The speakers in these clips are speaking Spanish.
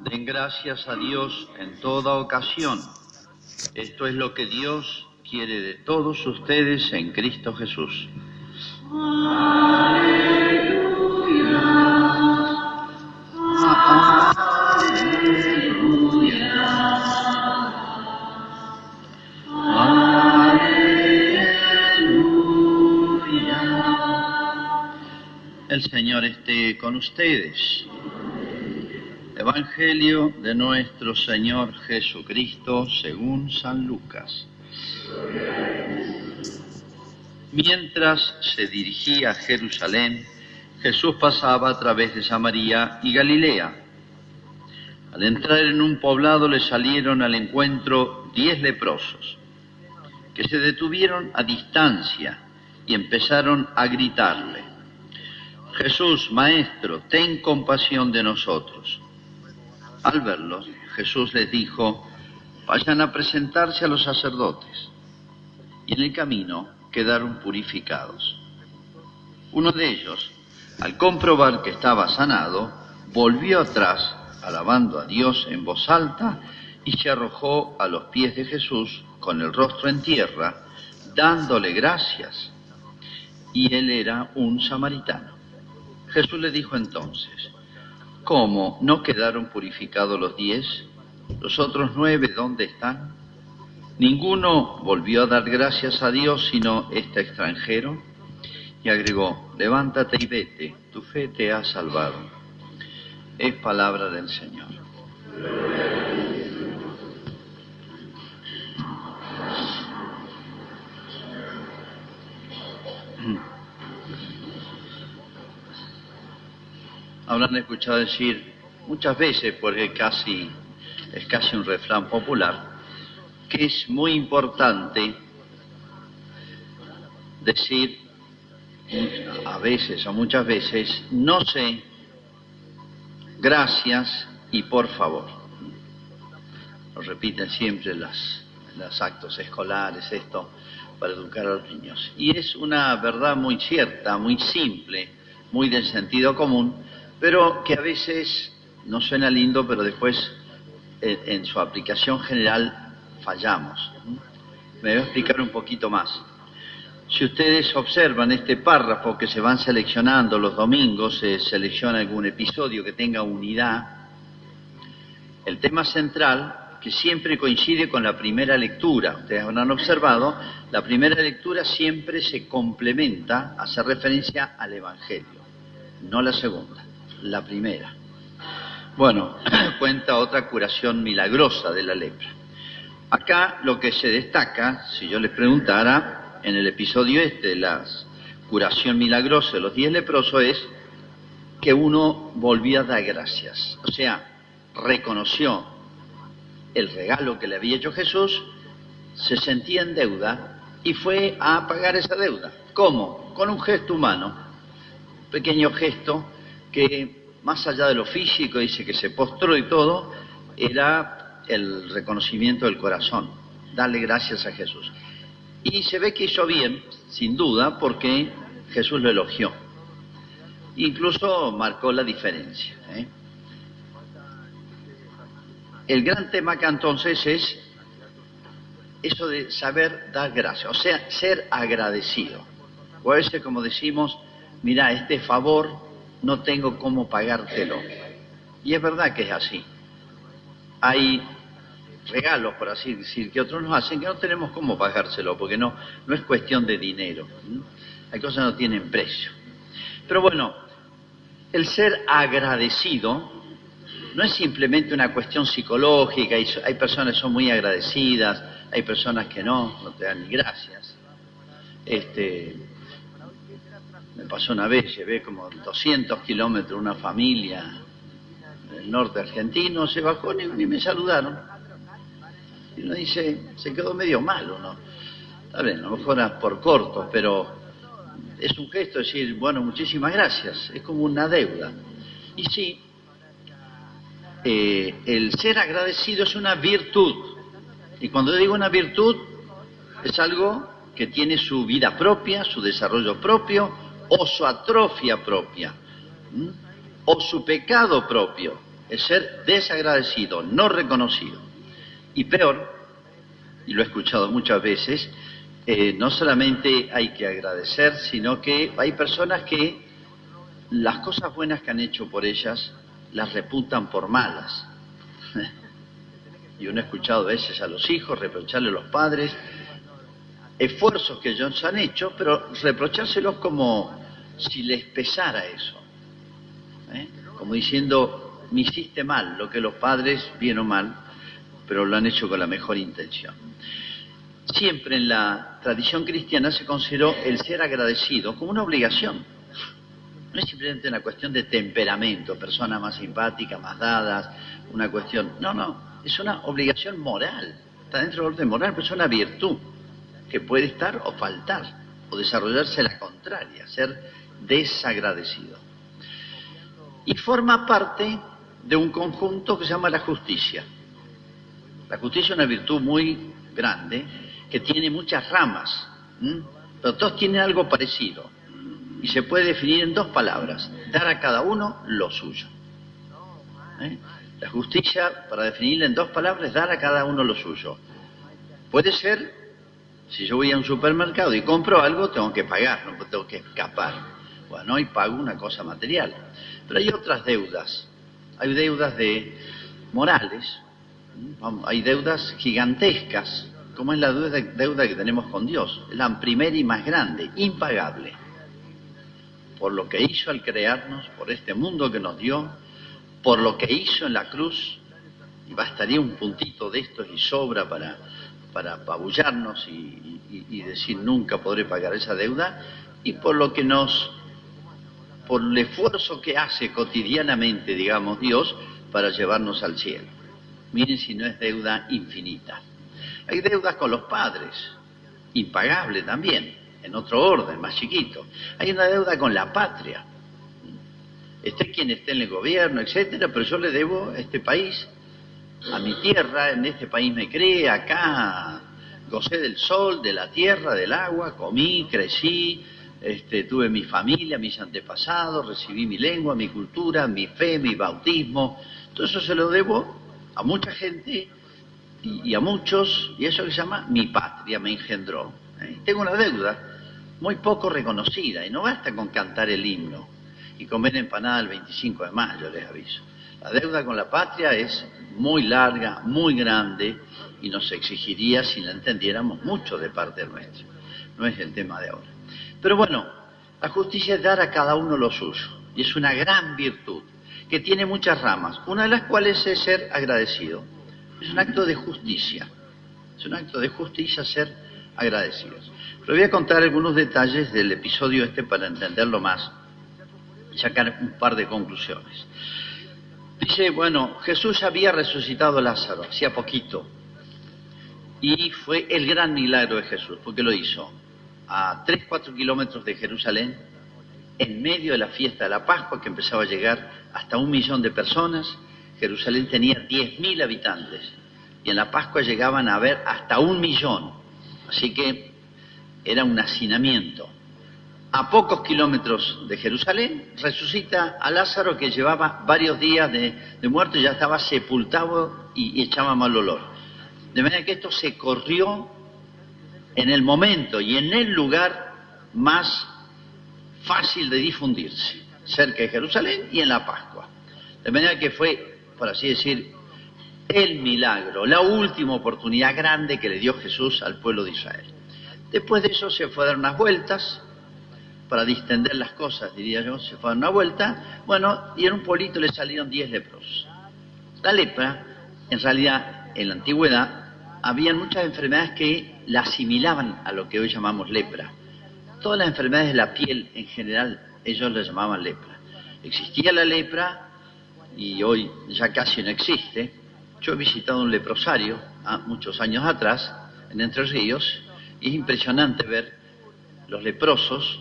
Den gracias a Dios en toda ocasión. Esto es lo que Dios quiere de todos ustedes en Cristo Jesús. Aleluya. Aleluya. Aleluya. El Señor esté con ustedes. Evangelio de nuestro Señor Jesucristo según San Lucas. Mientras se dirigía a Jerusalén, Jesús pasaba a través de Samaria y Galilea. Al entrar en un poblado le salieron al encuentro 10 leprosos, que se detuvieron a distancia y empezaron a gritarle: Jesús, Maestro, ten compasión de nosotros. Al verlos, Jesús les dijo: vayan a presentarse a los sacerdotes. Y en el camino quedaron purificados. Uno de ellos, al comprobar que estaba sanado, volvió atrás, alabando a Dios en voz alta, y se arrojó a los pies de Jesús con el rostro en tierra, dándole gracias. Y él era un samaritano. Jesús le dijo entonces: ¿cómo no quedaron purificados los 10? ¿Los otros 9 dónde están? ¿Ninguno volvió a dar gracias a Dios sino este extranjero? Y agregó: levántate y vete, tu fe te ha salvado. Es palabra del Señor. Habrán escuchado decir muchas veces, porque es casi un refrán popular, que es muy importante decir a veces o muchas veces no sé, gracias y por favor. Lo repiten siempre en los actos escolares, esto para educar a los niños. Y es una verdad muy cierta, muy simple, muy del sentido común, pero que a veces no suena lindo, pero después en su aplicación general fallamos. Me voy a explicar un poquito más. Si ustedes observan este párrafo que se van seleccionando los domingos, se selecciona algún episodio que tenga unidad. El tema central, que siempre coincide con la primera lectura, ustedes habrán observado, la primera lectura siempre se complementa, hace referencia al Evangelio, no la segunda, la primera. Bueno, cuenta otra curación milagrosa de la lepra. Acá lo que se destaca, si yo les preguntara, en el episodio de la curación milagrosa de los 10 leprosos, es que uno volvió a dar gracias. O sea, reconoció el regalo que le había hecho Jesús, se sentía en deuda y fue a pagar esa deuda. ¿Cómo? Con un gesto humano, un pequeño gesto que, más allá de lo físico, dice que se postró y todo, era el reconocimiento del corazón, darle gracias a Jesús. Y se ve que hizo bien, sin duda, porque Jesús lo elogió. Incluso marcó la diferencia. El gran tema acá entonces es eso de saber dar gracias, o sea, ser agradecido. O a veces, como decimos, mira, este favor no tengo cómo pagártelo. Y es verdad que es así. Hay regalos, por así decir, que otros nos hacen que no tenemos cómo pagárselo, porque no es cuestión de dinero. Hay cosas que no tienen precio. Pero bueno, el ser agradecido no es simplemente una cuestión psicológica. Hay personas que son muy agradecidas, hay personas que no te dan ni gracias. Me pasó una vez, llevé como 200 kilómetros una familia del norte argentino, se bajó y me saludaron. Y uno dice, se quedó medio mal uno. Está bien, a lo mejor era por corto, pero es un gesto decir, bueno, muchísimas gracias. Es como una deuda. Y sí, el ser agradecido es una virtud. Y cuando digo una virtud, es algo que tiene su vida propia, su desarrollo propio, o su atrofia propia, o su pecado propio. es ser desagradecido, no reconocido. Y peor, y lo he escuchado muchas veces, no solamente hay que agradecer, sino que hay personas que las cosas buenas que han hecho por ellas las reputan por malas. Y uno ha escuchado a veces a los hijos reprocharle a los padres esfuerzos que ellos han hecho, pero reprochárselos como si les pesara eso. Como diciendo, me hiciste mal, lo que los padres, bien o mal, pero lo han hecho con la mejor intención. Siempre en la tradición cristiana se consideró el ser agradecido como una obligación. No es simplemente una cuestión de temperamento, personas más simpáticas, más dadas, una cuestión... No, es una obligación moral, está dentro del orden moral, pero es una virtud que puede estar o faltar, o desarrollarse la contraria, ser desagradecido. Y forma parte de un conjunto que se llama la justicia. La justicia es una virtud muy grande, que tiene muchas ramas, pero todos tienen algo parecido. Y se puede definir en 2 palabras: dar a cada uno lo suyo. La justicia, para definirla en 2 palabras, es dar a cada uno lo suyo. Puede ser, si yo voy a un supermercado y compro algo, tengo que pagar, no tengo que escapar. Bueno, y pago una cosa material. Pero hay otras deudas. Hay deudas morales, hay deudas gigantescas, como es la deuda que tenemos con Dios. Es la primera y más grande, impagable. Por lo que hizo al crearnos, por este mundo que nos dio, por lo que hizo en la cruz, y bastaría un puntito de estos y sobra para apabullarnos y decir nunca podré pagar esa deuda, y por el esfuerzo que hace cotidianamente, digamos, Dios, para llevarnos al cielo. Miren si no es deuda infinita. Hay deudas con los padres, impagable también, en otro orden, más chiquito. Hay una deuda con la patria. Esté quien esté en el gobierno, etcétera, pero yo le debo a este país, a mi tierra, en este país me crié, acá gocé del sol, de la tierra, del agua, comí, crecí, tuve mi familia, mis antepasados, recibí mi lengua, mi cultura, mi fe, mi bautismo. Todo eso se lo debo a mucha gente y a muchos, y eso que se llama mi patria, me engendró. Tengo una deuda muy poco reconocida, y no basta con cantar el himno y comer empanada el 25 de mayo, les aviso. La deuda con la patria es muy larga, muy grande, y nos exigiría, si la entendiéramos, mucho de parte nuestra. No es el tema de ahora. Pero bueno, la justicia es dar a cada uno lo suyo, y es una gran virtud, que tiene muchas ramas, una de las cuales es ser agradecido. Es un acto de justicia, ser agradecidos. Pero voy a contar algunos detalles del episodio para entenderlo más, y sacar un par de conclusiones. Dice, bueno, Jesús había resucitado a Lázaro, hacía poquito, y fue el gran milagro de Jesús, porque lo hizo a 3-4 kilómetros de Jerusalén, en medio de la fiesta de la Pascua, que empezaba a llegar hasta 1 millón de personas. Jerusalén tenía 10.000 habitantes, y en la Pascua llegaban a haber hasta 1 millón, así que era un hacinamiento. A pocos kilómetros de Jerusalén resucita a Lázaro, que llevaba varios días de muerto, y ya estaba sepultado y echaba mal olor. De manera que esto se corrió en el momento y en el lugar más fácil de difundirse, cerca de Jerusalén y en la Pascua. De manera que fue, por así decir, el milagro, la última oportunidad grande que le dio Jesús al pueblo de Israel. Después de eso se fue a dar unas vueltas, para distender las cosas, diría yo, se fue a dar una vuelta, bueno, y en un pueblito le salieron 10 leprosos. La lepra, en realidad, en la antigüedad, había muchas enfermedades que la asimilaban a lo que hoy llamamos lepra. Todas las enfermedades de la piel, en general, ellos le llamaban lepra. Existía la lepra, y hoy ya casi no existe. Yo he visitado un leprosario muchos años atrás, en Entre Ríos, y es impresionante ver los leprosos,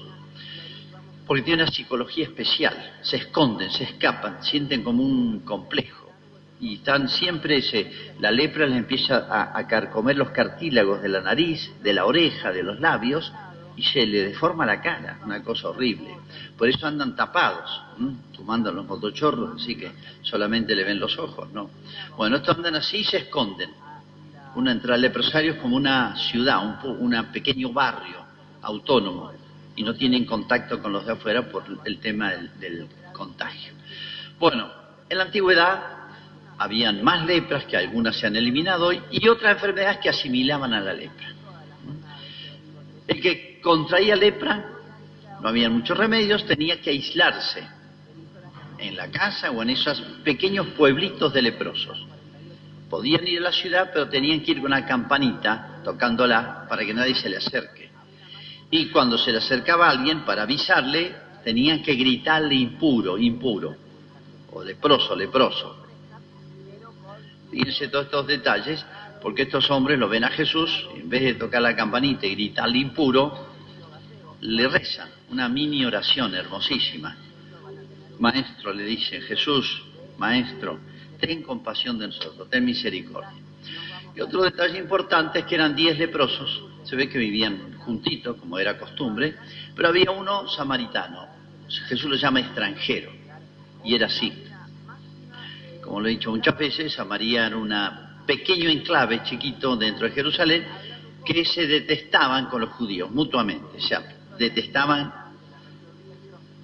porque tienen una psicología especial, se esconden, se escapan, sienten como un complejo, y están siempre, la lepra les empieza a carcomer los cartílagos de la nariz, de la oreja, de los labios, y se le deforma la cara, una cosa horrible. Por eso andan tapados, como andan los motochorros, así que solamente le ven los ojos, ¿no? Bueno, estos andan así y se esconden. Una entrada al leprosario es como una ciudad, un pequeño barrio autónomo, y no tienen contacto con los de afuera por el tema del contagio. Bueno, en la antigüedad habían más lepras, que algunas se han eliminado hoy, y otras enfermedades que asimilaban a la lepra. El que contraía lepra, no había muchos remedios, tenía que aislarse en la casa o en esos pequeños pueblitos de leprosos. Podían ir a la ciudad, pero tenían que ir con una campanita tocándola para que nadie se le acerque. Y cuando se le acercaba a alguien, para avisarle, tenían que gritarle impuro, impuro, o leproso, leproso. Fíjense todos estos detalles, porque estos hombres lo ven a Jesús, y en vez de tocar la campanita y gritarle impuro, le rezan una mini oración hermosísima. Maestro, le dicen, Jesús, Maestro, ten compasión de nosotros, ten misericordia. Y otro detalle importante es que eran 10 leprosos, se ve que vivían juntitos, como era costumbre, pero había uno samaritano, Jesús lo llama extranjero, y era así. Como lo he dicho muchas veces, Samaria era un pequeño enclave chiquito dentro de Jerusalén, que se detestaban con los judíos mutuamente, o sea, detestaban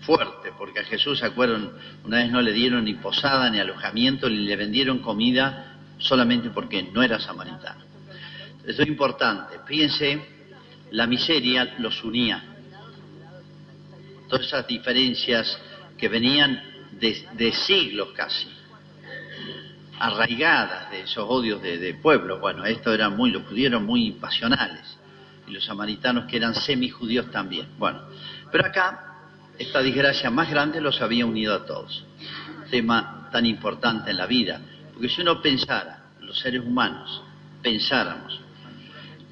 fuerte, porque a Jesús, ¿se acuerdan? Una vez no le dieron ni posada ni alojamiento, ni le vendieron comida solamente porque no era samaritano. Eso es importante. Fíjense, la miseria los unía. Todas esas diferencias que venían de siglos casi, arraigadas de esos odios de pueblos. Bueno, esto eran los judíos eran muy pasionales, y los samaritanos que eran semijudíos también. Bueno, pero acá esta desgracia más grande los había unido a todos. Tema tan importante en la vida, porque si uno pensara, los seres humanos, pensáramos,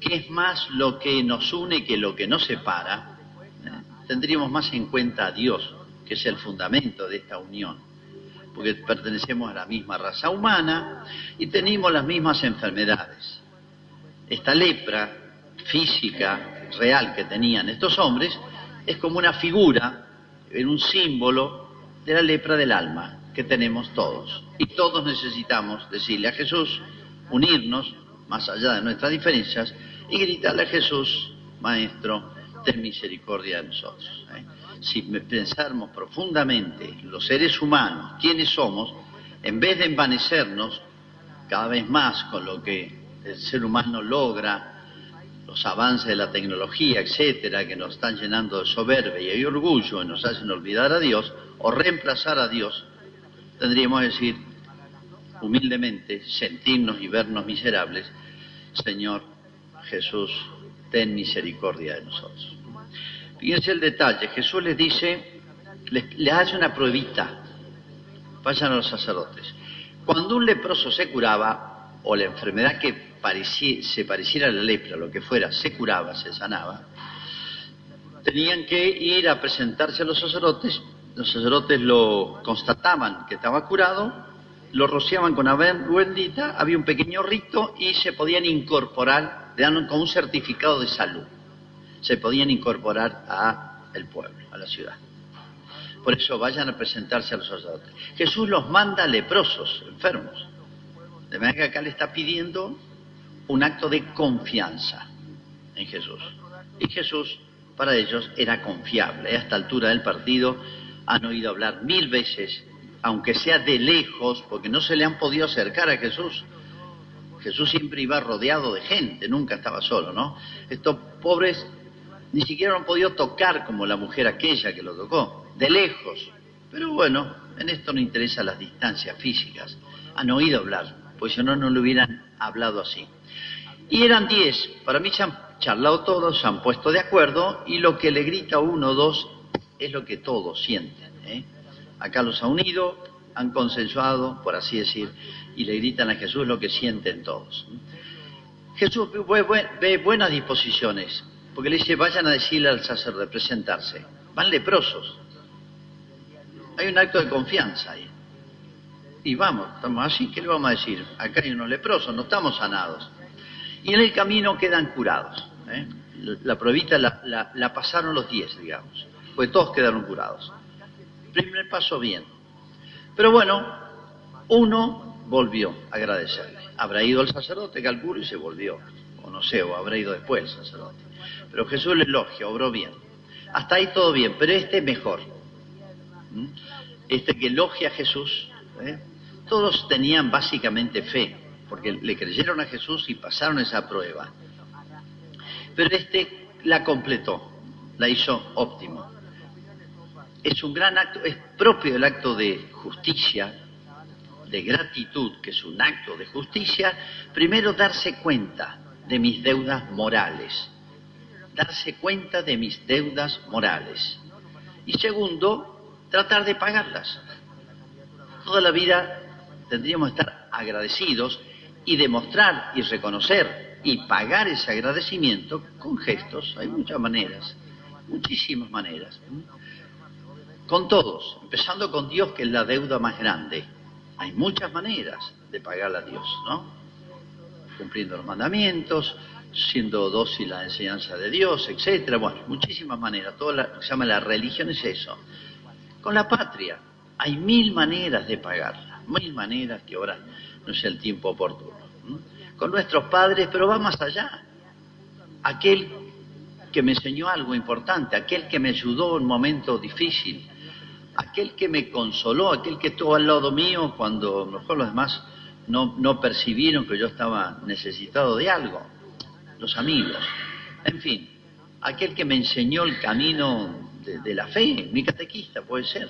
¿qué es más lo que nos une que lo que nos separa? Tendríamos más en cuenta a Dios, que es el fundamento de esta unión, porque pertenecemos a la misma raza humana y tenemos las mismas enfermedades. Esta lepra física, real que tenían estos hombres, es como una figura, un símbolo de la lepra del alma que tenemos todos. Y todos necesitamos decirle a Jesús, unirnos, más allá de nuestras diferencias, y gritarle a Jesús, Maestro, ten misericordia de nosotros. Si pensáramos profundamente los seres humanos, quiénes somos, en vez de envanecernos cada vez más con lo que el ser humano logra, los avances de la tecnología, etcétera, que nos están llenando de soberbia y orgullo y nos hacen olvidar a Dios o reemplazar a Dios, tendríamos que decir humildemente, sentirnos y vernos miserables, Señor Jesús, ten misericordia de nosotros. Fíjense el detalle, Jesús les dice, les hace una pruebita, vayan a los sacerdotes. Cuando un leproso se curaba, o la enfermedad que se pareciera a la lepra, lo que fuera, se curaba, se sanaba, tenían que ir a presentarse a los sacerdotes lo constataban que estaba curado, lo rociaban con agua bendita, había un pequeño rito y se podían incorporar, le dan con un certificado de salud, se podían incorporar al pueblo, a la ciudad. Por eso vayan a presentarse a los sacerdotes. Jesús los manda leprosos, enfermos. De manera que acá le está pidiendo un acto de confianza en Jesús. Y Jesús, para ellos, era confiable. A esta altura del partido han oído hablar 1000 veces, aunque sea de lejos, porque no se le han podido acercar a Jesús. Jesús siempre iba rodeado de gente, nunca estaba solo, ¿no? Estos pobres ni siquiera lo han podido tocar como la mujer aquella que lo tocó, de lejos. Pero bueno, en esto no interesan las distancias físicas. Han oído hablar, pues si no, no le hubieran hablado así. Y eran 10, para mí se han charlado todos, se han puesto de acuerdo, y lo que le grita uno o dos es lo que todos sienten, ¿eh? Acá los ha unido, han consensuado, por así decir, y le gritan a Jesús lo que sienten todos. Jesús ve buenas disposiciones, porque le dice, vayan a decirle al sacerdote, presentarse. Van leprosos. Hay un acto de confianza ahí. Y vamos, estamos así, ¿qué le vamos a decir? Acá hay unos leprosos, no estamos sanados. Y en el camino quedan curados, ¿eh? la pruebita la pasaron los 10, digamos, pues todos quedaron curados. Primer paso, bien. Pero bueno, uno volvió a agradecerle. Habrá ido el sacerdote, calculo, y se volvió. O no sé, o habrá ido después el sacerdote. Pero Jesús le elogia, obró bien. Hasta ahí todo bien, pero este es mejor. Este que elogia a Jesús, todos tenían básicamente fe, porque le creyeron a Jesús y pasaron esa prueba. Pero este la completó, la hizo óptimo. Es un gran acto, es propio el acto de justicia, de gratitud, que es un acto de justicia. Primero, darse cuenta de mis deudas morales. Darse cuenta de mis deudas morales. Y segundo, tratar de pagarlas. Toda la vida tendríamos que estar agradecidos y demostrar y reconocer y pagar ese agradecimiento con gestos. Hay muchas maneras, muchísimas maneras. Con todos, empezando con Dios, que es la deuda más grande. Hay muchas maneras de pagarle a Dios, ¿no? Cumpliendo los mandamientos, siendo dócil a la enseñanza de Dios, etcétera. Bueno, muchísimas maneras. Todo lo que se llama la religión es eso. Con la patria hay 1000 maneras de pagarla, 1000 maneras que ahora no sea el tiempo oportuno. Con nuestros padres, pero va más allá. Aquel que me enseñó algo importante, aquel que me ayudó en un momento difícil, aquel que me consoló, aquel que estuvo al lado mío cuando a lo mejor los demás no percibieron que yo estaba necesitado de algo, los amigos, en fin, aquel que me enseñó el camino de la fe, mi catequista puede ser.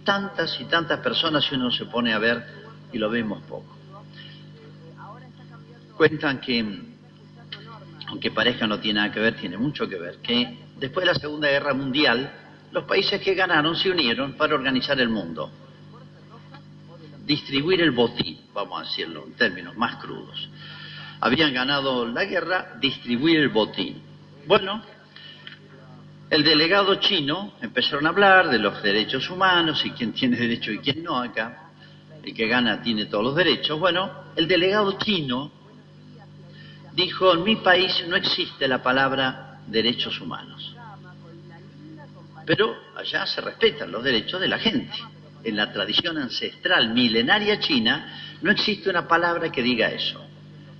Tantas y tantas personas, si uno se pone a ver y lo vemos poco. Cuentan que, aunque parezca no tiene nada que ver, tiene mucho que ver, que después de la Segunda Guerra Mundial, los países que ganaron se unieron para organizar el mundo. Distribuir el botín, vamos a decirlo en términos más crudos. Habían ganado la guerra, distribuir el botín. Bueno, el delegado chino empezaron a hablar de los derechos humanos y quién tiene derecho y quién no acá. El que gana tiene todos los derechos. Bueno, el delegado chino dijo, en mi país no existe la palabra derechos humanos. Pero allá se respetan los derechos de la gente. En la tradición ancestral milenaria china no existe una palabra que diga eso.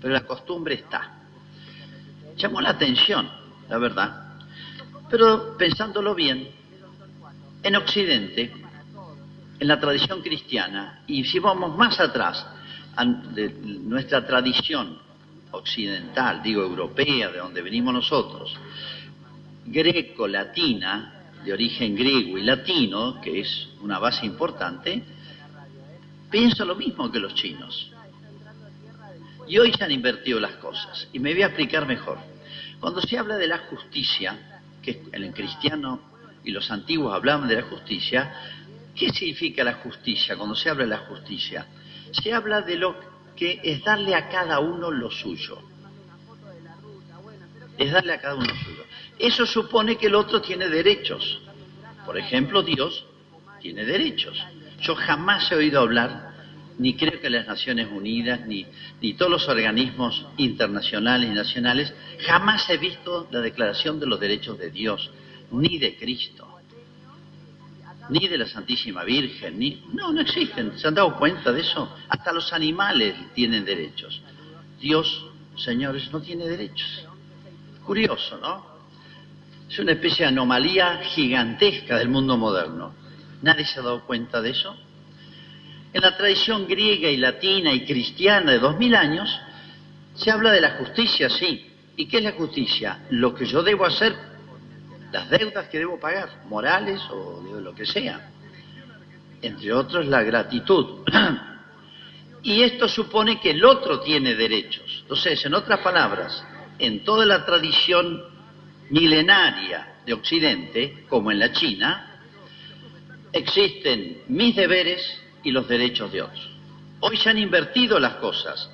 Pero la costumbre está. Llamó la atención, la verdad. Pero pensándolo bien, en Occidente, en la tradición cristiana, y si vamos más atrás, de nuestra tradición occidental, digo europea, de donde venimos nosotros, greco-latina, de origen griego y latino, que es una base importante, pienso lo mismo que los chinos. Y hoy se han invertido las cosas, y me voy a explicar mejor. Cuando se habla de la justicia, que en el cristiano y los antiguos hablaban de la justicia, ¿qué significa la justicia? Cuando se habla de la justicia, se habla de lo que es darle a cada uno lo suyo. Es darle a cada uno lo suyo. Eso supone que el otro tiene derechos. Por ejemplo, Dios tiene derechos. Yo jamás he oído hablar, ni creo que las Naciones Unidas, ni todos los organismos internacionales y nacionales, jamás he visto la Declaración de los Derechos de Dios, ni de Cristo, ni de la Santísima Virgen, no existen. ¿Se han dado cuenta de eso? Hasta los animales tienen derechos. Dios, señores, no tiene derechos. Curioso, ¿no? Es una especie de anomalía gigantesca del mundo moderno. ¿Nadie se ha dado cuenta de eso? En la tradición griega y latina y cristiana de 2000 años, se habla de la justicia, sí. ¿Y qué es la justicia? Lo que yo debo hacer, las deudas que debo pagar, morales o de lo que sea. Entre otros, la gratitud. Y esto supone que el otro tiene derechos. Entonces, en otras palabras, en toda la tradición milenaria de Occidente, como en la China, existen mis deberes y los derechos de otros. Hoy se han invertido las cosas.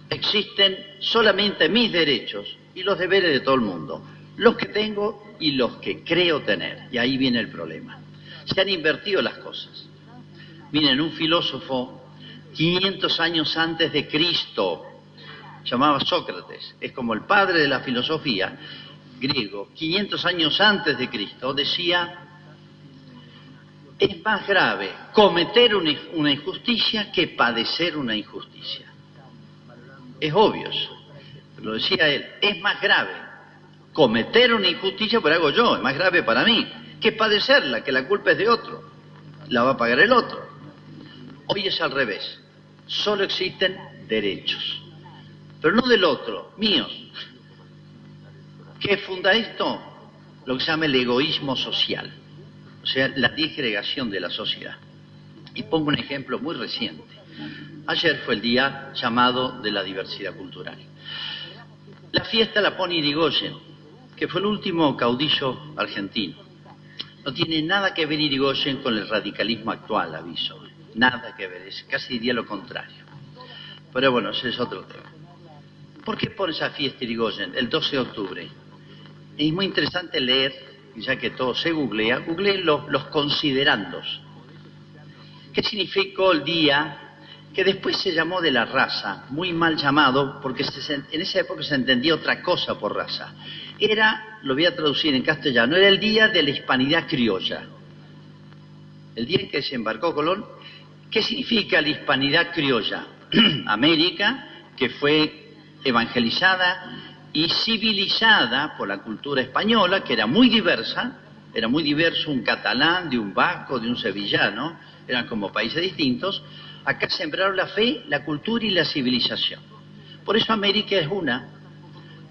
Existen solamente mis derechos y los deberes de todo el mundo. Los que tengo y los que creo tener. Y ahí viene el problema. Se han invertido las cosas. Miren, un filósofo 500 años antes de Cristo, llamaba Sócrates, es como el padre de la filosofía, griego, 500 años antes de Cristo, decía: es más grave cometer una injusticia que padecer una injusticia. Es obvio eso, lo decía él. Es más grave cometer una injusticia, pero hago yo, es más grave para mí, que padecerla, que la culpa es de otro, la va a pagar el otro. Hoy es al revés, solo existen derechos, pero no del otro, míos. ¿Qué funda esto? Lo que se llama el egoísmo social, o sea, la disgregación de la sociedad. Y pongo un ejemplo muy reciente. Ayer fue el día llamado de la diversidad cultural. La fiesta la pone Irigoyen, que fue el último caudillo argentino. No tiene nada que ver Irigoyen con el radicalismo actual, aviso. Nada que ver, es casi diría lo contrario. Pero bueno, ese es otro tema. ¿Por qué pone esa fiesta Irigoyen el 12 de octubre? Es muy interesante leer, ya que todo se googlea, googleen los considerandos. ¿Qué significó el día que después se llamó de la raza? Muy mal llamado, porque en esa época se entendía otra cosa por raza. Era, lo voy a traducir en castellano, era el día de la hispanidad criolla. El día en que se embarcó Colón. ¿Qué significa la hispanidad criolla? América, que fue evangelizada y civilizada por la cultura española, que era muy diversa, era muy diverso un catalán, de un vasco, de un sevillano, eran como países distintos. Acá sembraron la fe, la cultura y la civilización. Por eso América es una.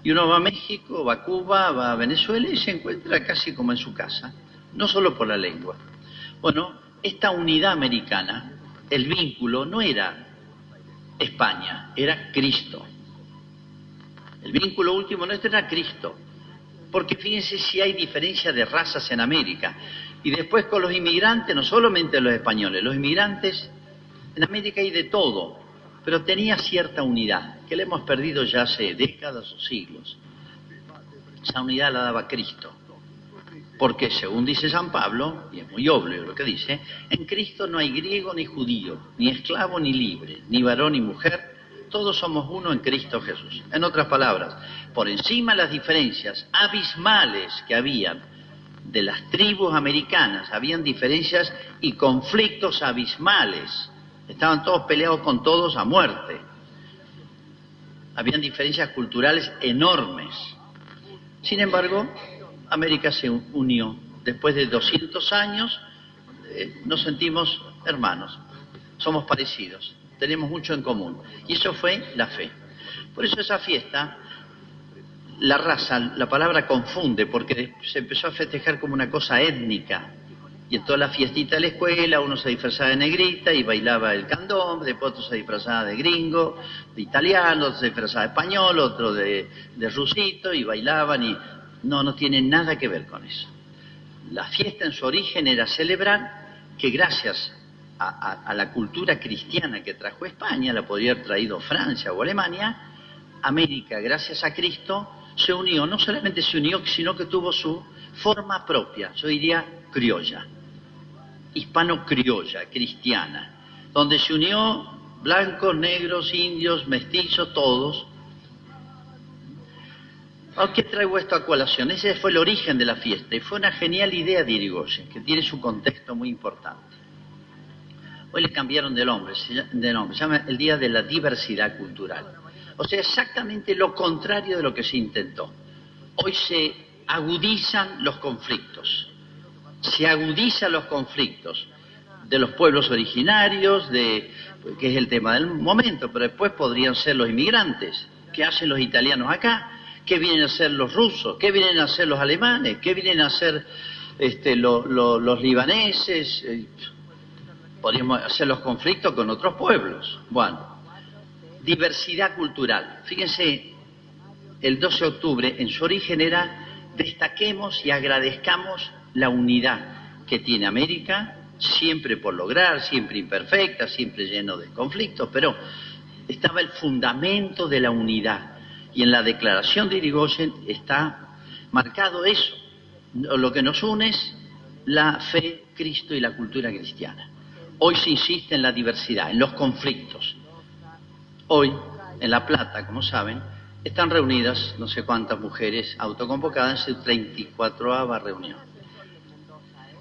Y uno va a México, va a Cuba, va a Venezuela y se encuentra casi como en su casa, no solo por la lengua. Bueno, esta unidad americana, el vínculo no era España, era Cristo. El vínculo último nuestro era Cristo. Porque fíjense si hay diferencia de razas en América. Y después con los inmigrantes, no solamente los españoles, los inmigrantes, en América hay de todo, pero tenía cierta unidad, que la hemos perdido ya hace décadas o siglos. Esa unidad la daba Cristo. Porque según dice San Pablo, y es muy obvio lo que dice, en Cristo no hay griego ni judío, ni esclavo ni libre, ni varón ni mujer, todos somos uno en Cristo Jesús. En otras palabras, por encima de las diferencias abismales que habían de las tribus americanas, habían diferencias y conflictos abismales. Estaban todos peleados con todos a muerte. Habían diferencias culturales enormes. Sin embargo, América se unió. Después de 200 años, nos sentimos hermanos. Somos parecidos. Tenemos mucho en común. Y eso fue la fe. Por eso esa fiesta, la raza, la palabra confunde, porque se empezó a festejar como una cosa étnica. Y en toda la fiestita de la escuela, uno se disfrazaba de negrita y bailaba el candón, después otro se disfrazaba de gringo, de italiano, otro se disfrazaba de español, otro de rusito, y bailaban y... No tiene nada que ver con eso. La fiesta en su origen era celebrar que gracias a la cultura cristiana que trajo España, la podría haber traído Francia o Alemania, América, gracias a Cristo, se unió. No solamente se unió, sino que tuvo su forma propia, yo diría criolla, hispano-criolla, cristiana, donde se unió blancos, negros, indios, mestizos, todos. ¿Por qué traigo esto a colación? Ese fue el origen de la fiesta y fue una genial idea de Irigoyen, que tiene su contexto muy importante. Hoy le cambiaron de nombre, se llama el Día de la Diversidad Cultural. O sea, exactamente lo contrario de lo que se intentó. Hoy se agudizan los conflictos. Se agudizan los conflictos de los pueblos originarios, que es el tema del momento, pero después podrían ser los inmigrantes. ¿Qué hacen los italianos acá? ¿Qué vienen a hacer los rusos? ¿Qué vienen a hacer los alemanes? ¿Qué vienen a hacer los libaneses? Podríamos hacer los conflictos con otros pueblos. Bueno, diversidad cultural. Fíjense, el 12 de octubre en su origen era destaquemos y agradezcamos la unidad que tiene América, siempre por lograr, siempre imperfecta, siempre lleno de conflictos, pero estaba el fundamento de la unidad. Y en la declaración de Irigoyen está marcado eso. Lo que nos une es la fe, Cristo y la cultura cristiana. Hoy se insiste en la diversidad, en los conflictos. Hoy, en La Plata, como saben, están reunidas no sé cuántas mujeres autoconvocadas en su 34ª reunión.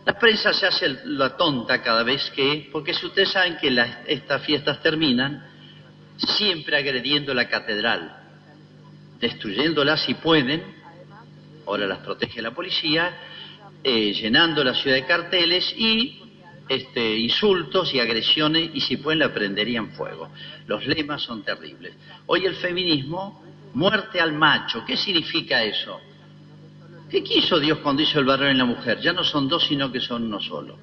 La prensa se hace la tonta cada vez que, porque si ustedes saben que estas fiestas terminan siempre agrediendo la catedral, destruyéndola si pueden, ahora las protege la policía, llenando la ciudad de carteles y insultos y agresiones, y si pueden la prenderían fuego. Los lemas son terribles. Hoy el feminismo, muerte al macho. ¿Qué significa eso? ¿Qué quiso Dios cuando hizo el varón y la mujer? Ya no son dos, sino que son uno solo.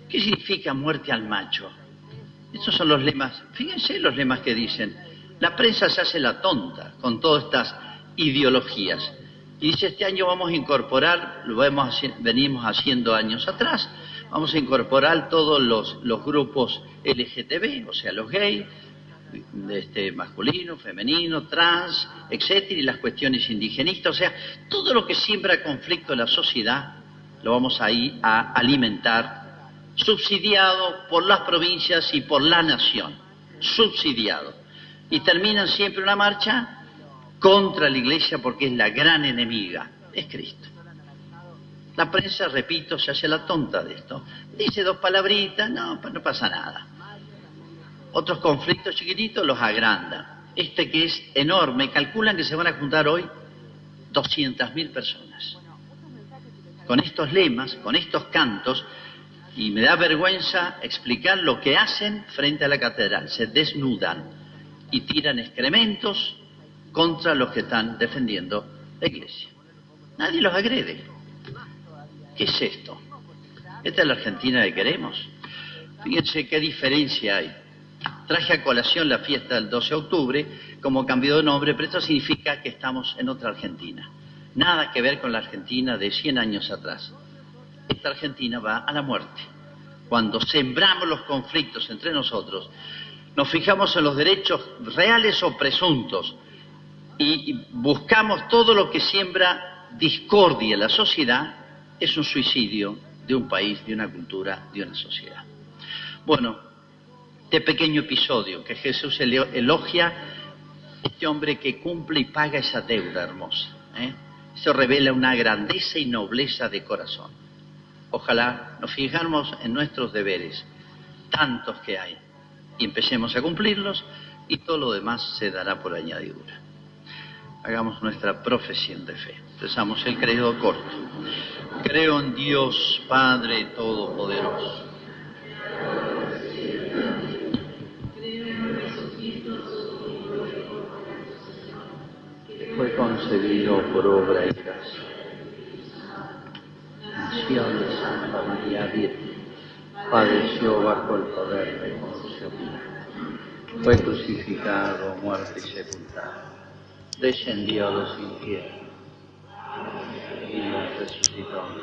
¿Qué significa muerte al macho? Estos son los lemas. Fíjense los lemas que dicen. La prensa se hace la tonta con todas estas ideologías. Y dice, este año vamos a incorporar, venimos haciendo años atrás, vamos a incorporar todos los grupos LGTB, o sea, los gays, masculino, femenino, trans, etcétera, y las cuestiones indigenistas, o sea, todo lo que siembra conflicto en la sociedad, lo vamos ahí a alimentar, subsidiado por las provincias y por la nación, subsidiado. Y terminan siempre una marcha contra la Iglesia porque es la gran enemiga, es Cristo. La prensa, repito, se hace la tonta de esto. Dice dos palabritas, no pasa nada. Otros conflictos chiquititos los agrandan. Este que es enorme, calculan que se van a juntar hoy 200.000 personas. Con estos lemas, con estos cantos, y me da vergüenza explicar lo que hacen frente a la catedral. Se desnudan y tiran excrementos contra los que están defendiendo la Iglesia. Nadie los agrede. ¿Qué es esto? ¿Esta es la Argentina que queremos? Fíjense qué diferencia hay. Traje a colación la fiesta del 12 de octubre como cambió de nombre, pero esto significa que estamos en otra Argentina. Nada que ver con la Argentina de 100 años atrás. Esta Argentina va a la muerte. Cuando sembramos los conflictos entre nosotros, nos fijamos en los derechos reales o presuntos, y buscamos todo lo que siembra discordia en la sociedad, es un suicidio de un país, de una cultura, de una sociedad. Bueno, este pequeño episodio que Jesús elogia, este hombre que cumple y paga esa deuda hermosa, eso revela una grandeza y nobleza de corazón. Ojalá nos fijamos en nuestros deberes, tantos que hay, y empecemos a cumplirlos, y todo lo demás se dará por añadidura. Hagamos nuestra profesión de fe. Empezamos el credo corto. Creo en Dios Padre Todopoderoso. Fue concebido por obra y gracia. Nació de Santa María Virgen. Padeció bajo el poder de Poncio Pilato. Fue crucificado, muerto y sepultado. Descendió a los infiernos y resucitó.